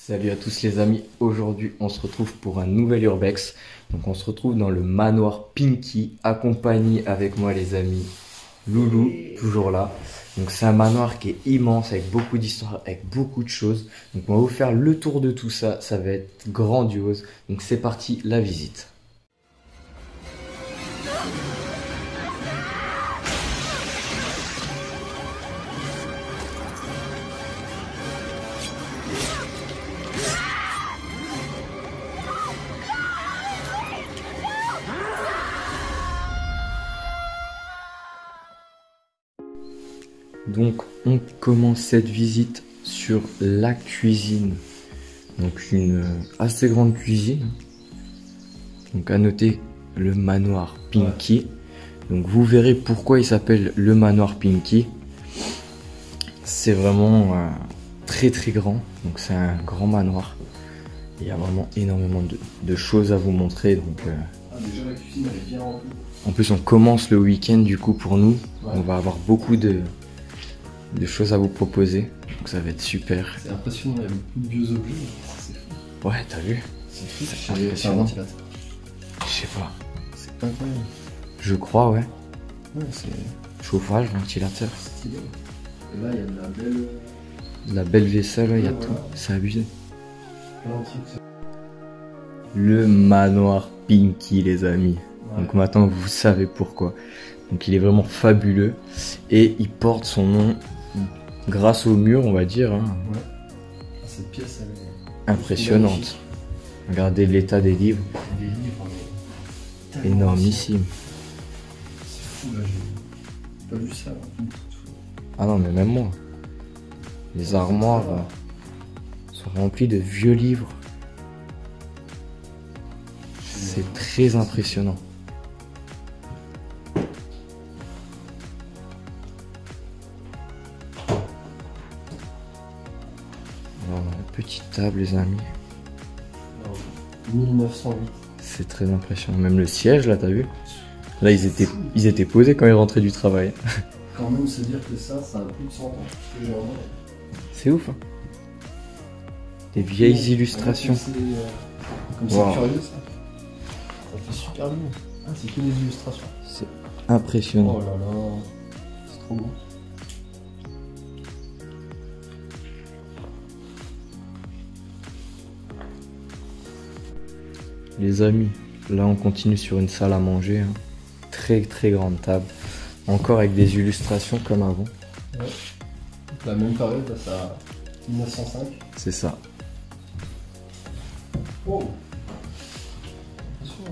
Salut à tous les amis, aujourd'hui on se retrouve pour un nouvel Urbex. Donc on se retrouve dans le manoir Pinky, accompagné avec moi les amis Loulou, toujours là. Donc c'est un manoir qui est immense, avec beaucoup d'histoires, avec beaucoup de choses. Donc on va vous faire le tour de tout ça, ça va être grandiose. Donc c'est parti, la visite. Donc on commence cette visite sur la cuisine. Donc une assez grande cuisine. Donc à noter le manoir Pinky. Donc vous verrez pourquoi il s'appelle le manoir Pinky. C'est vraiment très très grand. Donc c'est un grand manoir. Il y a vraiment énormément de choses à vous montrer. Donc, déjà la cuisine elle est bien remplie. En plus on commence le week-end du coup pour nous. On va avoir beaucoup de choses à vous proposer, donc ça va être super. C'est impressionnant, il y a beaucoup de vieux objets, c'est fou. Ouais, t'as vu? C'est fou, C'est c'est un impressionnant. ventilateur. Je sais pas. C'est incroyable. Je crois, ouais. Ouais, c'est Chauffage, ventilateur. stylé. Et là, il y a de la belle... La belle vaisselle, il y a Ouais, tout. voilà. C'est abusé. plein de trucs. Le manoir Pinky, les amis. Ouais. Donc maintenant, vous savez pourquoi. Donc il est vraiment fabuleux. Et il porte son nom grâce au mur, on va dire. Hein. Ouais. Ah, cette pièce, elle est... Impressionnante. magnifique. Regardez l'état des livres. Des livres, mais... tellement Énormissime. anciens. C'est fou, là, j'ai pas vu ça. Là. Ah non, mais même moi. Les armoires sont remplies de vieux livres. C'est très impressionnant. Alors, petite table, les amis. Alors, 1908. C'est très impressionnant. Même le siège, là, t'as vu? Là, ils étaient posés quand ils rentraient du travail. Quand même se dire que ça a plus de 100 ans. Que j'ai en main. C'est ouf, hein? Des vieilles illustrations. Comme c'est Wow. curieux ça. Ça fait super bien. Ah, c'est que des illustrations. C'est impressionnant. Oh là là. C'est trop beau. Les amis, là, on continue sur une salle à manger. Hein. Très, très grande table. Encore avec des illustrations comme avant. Ouais. La même période, là, ça a 1905. C'est ça. Oh.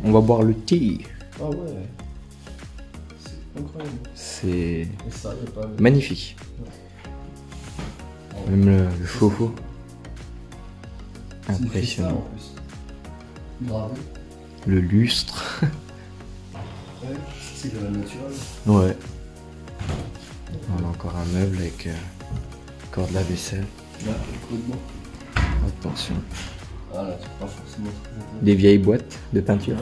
On va boire le thé. Ah ouais. C'est incroyable. C'est Et ça, y a pas... magnifique. Oh. Même le chauffe-eau. C'est du Impressionnant. cristal, en plus. Gravé. Le lustre. Ouais. C'est de la naturelle. Ouais. On a encore un meuble avec encore de la vaisselle. Là, le coup de banc. Attention. Ah là, tu peux pas forcément très intéressant. Des vieilles boîtes de peinture.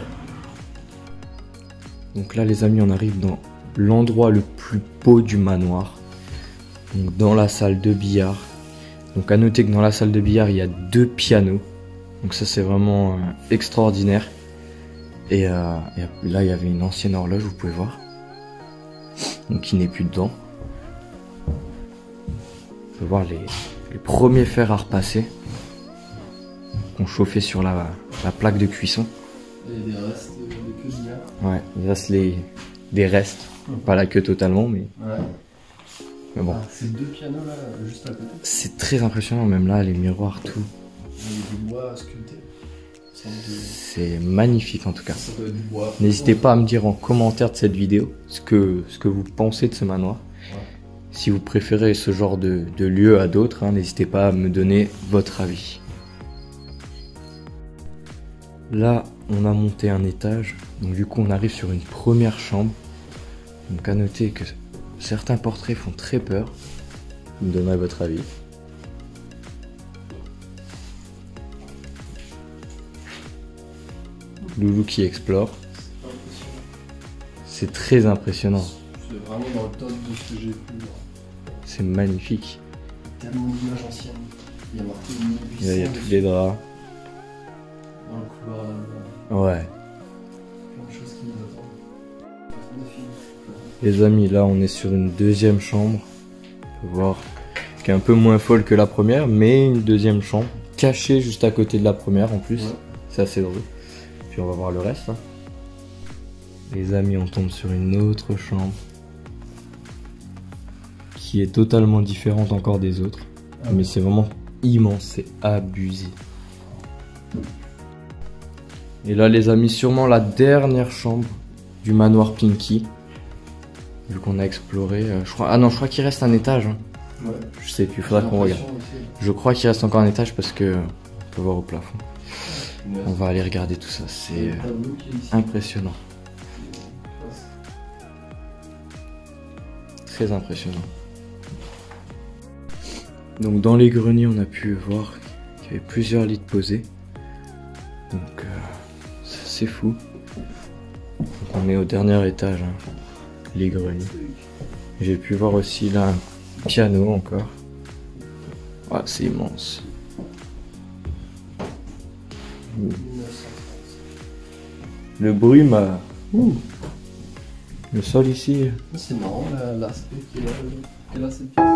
Donc là, les amis, on arrive dans l'endroit le plus beau du manoir. Donc dans la salle de billard. Donc à noter que dans la salle de billard, il y a 2 pianos. Donc ça, c'est vraiment extraordinaire. Et là, il y avait une ancienne horloge, vous pouvez voir. Donc qui n'est plus dedans. On peut voir les premiers fers à repasser. Qu'on chauffait sur la plaque de cuisson. Et des restes de cuisinière. Ouais, il reste des restes. Pas la queue totalement, mais Ouais. bon. Ah, ces deux pianos là, juste à côté. C'est très impressionnant, même là, les miroirs, tout. Il y a du bois sculpté. C'est magnifique en tout cas. Ça doit être du bois. N'hésitez pas à me dire en commentaire de cette vidéo ce que vous pensez de ce manoir. Ouais. Si vous préférez ce genre de lieu à d'autres, hein, n'hésitez pas à me donner votre avis. Là, on a monté un étage, donc du coup on arrive sur une première chambre. Donc à noter que certains portraits font très peur. Vous me donnerez votre avis. Loulou qui explore. C'est très impressionnant. C'est vraiment dans le top de ce que j'ai pu voir. C'est magnifique. Tellement d'images anciennes. Il y a marqué Il y a 1800 tous les draps. dans le couloir là-bas. Ouais. Plein de choses qui nous attendent. Les amis, là on est sur une deuxième chambre. On peut voir qui est un peu moins folle que la première, mais une deuxième chambre. Cachée juste à côté de la première en plus. Ouais. C'est assez drôle. Puis on va voir le reste. Hein. Les amis, on tombe sur une autre chambre. Qui est totalement différente encore des autres. Ah mais ouais. c'est vraiment immense, c'est abusé. Et là les amis, sûrement la dernière chambre du manoir Pinky. Vu qu'on a exploré, je crois... Ah non, je crois qu'il reste un étage. Hein. Ouais. Je sais plus, il faudra qu'on regarde. Je crois qu'il reste encore un étage parce que on peut voir au plafond. On va aller regarder tout ça, c'est impressionnant. Très impressionnant. Donc dans les greniers, on a pu voir qu'il y avait plusieurs lits posés. Donc c'est fou. Donc, on est au dernier étage, hein, les greniers. J'ai pu voir aussi là un piano encore. Ouais, c'est immense. Le bruit m'a... Le sol ici... C'est marrant l'aspect qu'il a cette pièce.